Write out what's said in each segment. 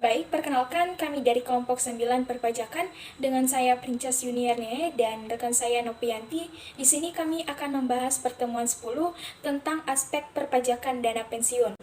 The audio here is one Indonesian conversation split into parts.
Baik, perkenalkan kami dari kelompok 9 perpajakan dengan saya Princess Yuniarne dan rekan saya Nopianti. Di sini kami akan membahas pertemuan 10 tentang aspek perpajakan dana pensiun.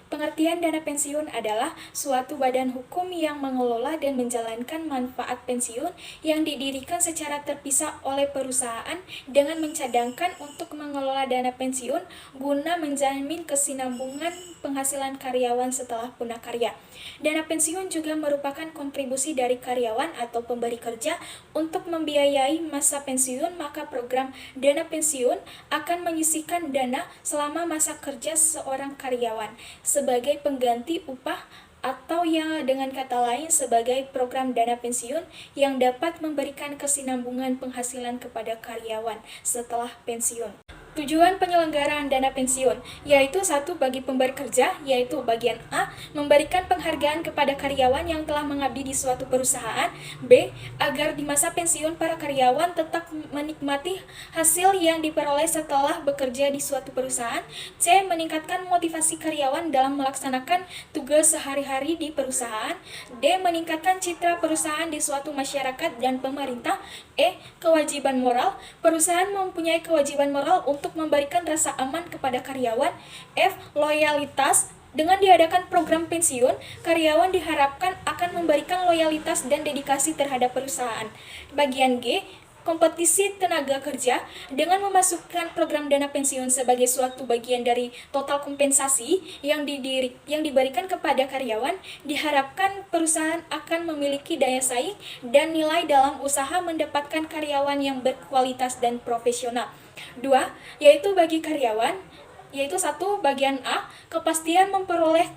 Pengertian dana pensiun adalah suatu badan hukum yang mengelola dan menjalankan manfaat pensiun yang didirikan secara terpisah oleh perusahaan dengan mencadangkan untuk mengelola dana pensiun guna menjamin kesinambungan penghasilan karyawan setelah punah karya. Dana pensiun juga merupakan kontribusi dari karyawan atau pemberi kerja untuk membiayai masa pensiun, maka program dana pensiun akan menyisihkan dana selama masa kerja seorang karyawan sebagai pengganti upah atau yang dengan kata lain sebagai program dana pensiun yang dapat memberikan kesinambungan penghasilan kepada karyawan setelah pensiun. Tujuan penyelenggaraan dana pensiun yaitu satu bagi pemberi kerja, yaitu bagian A, memberikan penghargaan kepada karyawan yang telah mengabdi di suatu perusahaan. B, agar di masa pensiun para karyawan tetap menikmati hasil yang diperoleh setelah bekerja di suatu perusahaan. C, meningkatkan motivasi karyawan dalam melaksanakan tugas sehari-hari di perusahaan. D, meningkatkan citra perusahaan di suatu masyarakat dan pemerintah. E, kewajiban moral. Perusahaan mempunyai kewajiban moral untuk memberikan rasa aman kepada karyawan. F, loyalitas. Dengan diadakan program pensiun, karyawan diharapkan akan memberikan loyalitas dan dedikasi terhadap perusahaan. Bagian G, kompetisi tenaga kerja. Dengan memasukkan program dana pensiun sebagai suatu bagian dari total kompensasi yang diberikan kepada karyawan, diharapkan perusahaan akan memiliki daya saing dan nilai dalam usaha mendapatkan karyawan yang berkualitas dan profesional. 2, yaitu bagi karyawan, yaitu 1, bagian A, kepastian memperoleh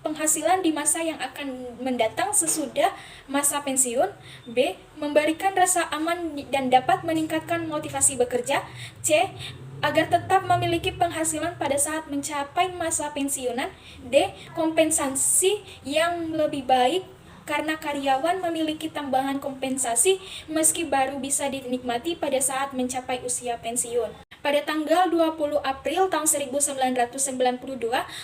penghasilan di masa yang akan mendatang sesudah masa pensiun. B, memberikan rasa aman dan dapat meningkatkan motivasi bekerja. C, agar tetap memiliki penghasilan pada saat mencapai masa pensiunan. D, kompensasi yang lebih baik karena karyawan memiliki tambahan kompensasi meski baru bisa dinikmati pada saat mencapai usia pensiun. Pada tanggal 20 April tahun 1992,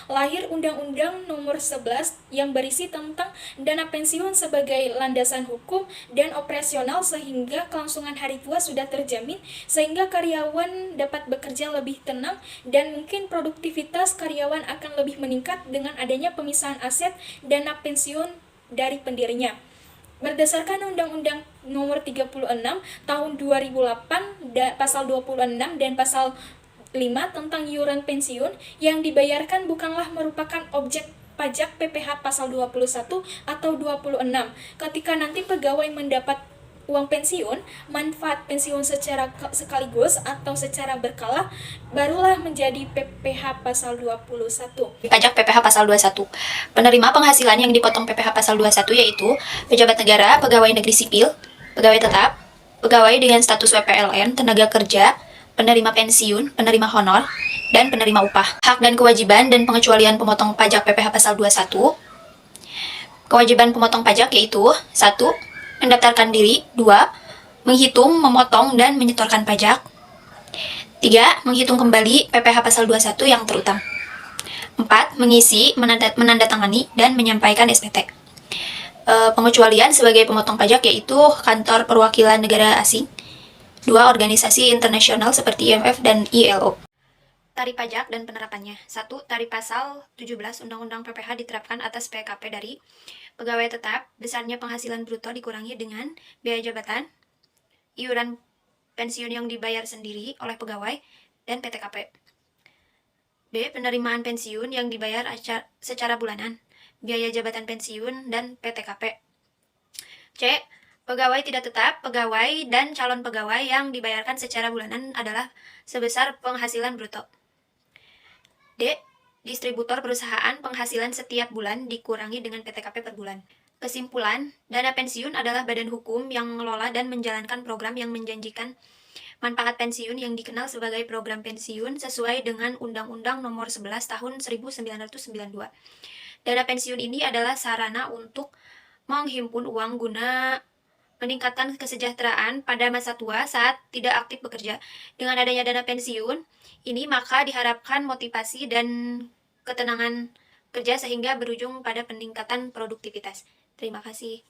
lahir Undang-Undang Nomor 11 yang berisi tentang dana pensiun sebagai landasan hukum dan operasional sehingga kelangsungan hari tua sudah terjamin, sehingga karyawan dapat bekerja lebih tenang dan mungkin produktivitas karyawan akan lebih meningkat dengan adanya pemisahan aset dana pensiun dari pendirinya. Berdasarkan Undang-Undang Nomor 36 Tahun 2008 Pasal 26 dan Pasal 5 tentang iuran pensiun yang dibayarkan bukanlah merupakan objek pajak PPh Pasal 21 atau 26. Ketika nanti pegawai mendapat uang pensiun, manfaat pensiun secara sekaligus atau secara berkala, barulah menjadi PPh Pasal 21. Pajak PPh Pasal 21. Penerima penghasilan yang dipotong PPh Pasal 21 yaitu pejabat negara, pegawai negeri sipil, pegawai tetap, pegawai dengan status WPLN, tenaga kerja, penerima pensiun, penerima honor, dan penerima upah. Hak dan kewajiban dan pengecualian pemotong pajak PPh Pasal 21. Kewajiban pemotong pajak yaitu 1. Mendaftarkan diri. 2. Menghitung, memotong, dan menyetorkan pajak. 3. Menghitung kembali PPh Pasal 21 yang terutang. 4. Mengisi, menandatangani, dan menyampaikan SPT. Pengecualian sebagai pemotong pajak yaitu kantor perwakilan negara asing, 2. Organisasi internasional seperti IMF dan ILO. Tarif pajak dan penerapannya. 1. Tarif pasal 17 Undang-Undang PPh diterapkan atas PKP dari pegawai tetap, besarnya penghasilan bruto dikurangi dengan biaya jabatan, iuran pensiun yang dibayar sendiri oleh pegawai, dan PTKP. B. Penerimaan pensiun yang dibayar secara bulanan, biaya jabatan pensiun, dan PTKP. C. Pegawai tidak tetap, pegawai, dan calon pegawai yang dibayarkan secara bulanan adalah sebesar penghasilan bruto. D. Distributor perusahaan penghasilan setiap bulan dikurangi dengan PTKP per bulan. Kesimpulan, dana pensiun adalah badan hukum yang mengelola dan menjalankan program yang menjanjikan manfaat pensiun yang dikenal sebagai program pensiun sesuai dengan Undang-Undang Nomor 11 Tahun 1992. Dana pensiun ini adalah sarana untuk menghimpun uang guna meningkatkan kesejahteraan pada masa tua saat tidak aktif bekerja. Dengan adanya dana pensiun ini, maka diharapkan motivasi dan ketenangan kerja sehingga berujung pada peningkatan produktivitas. Terima kasih.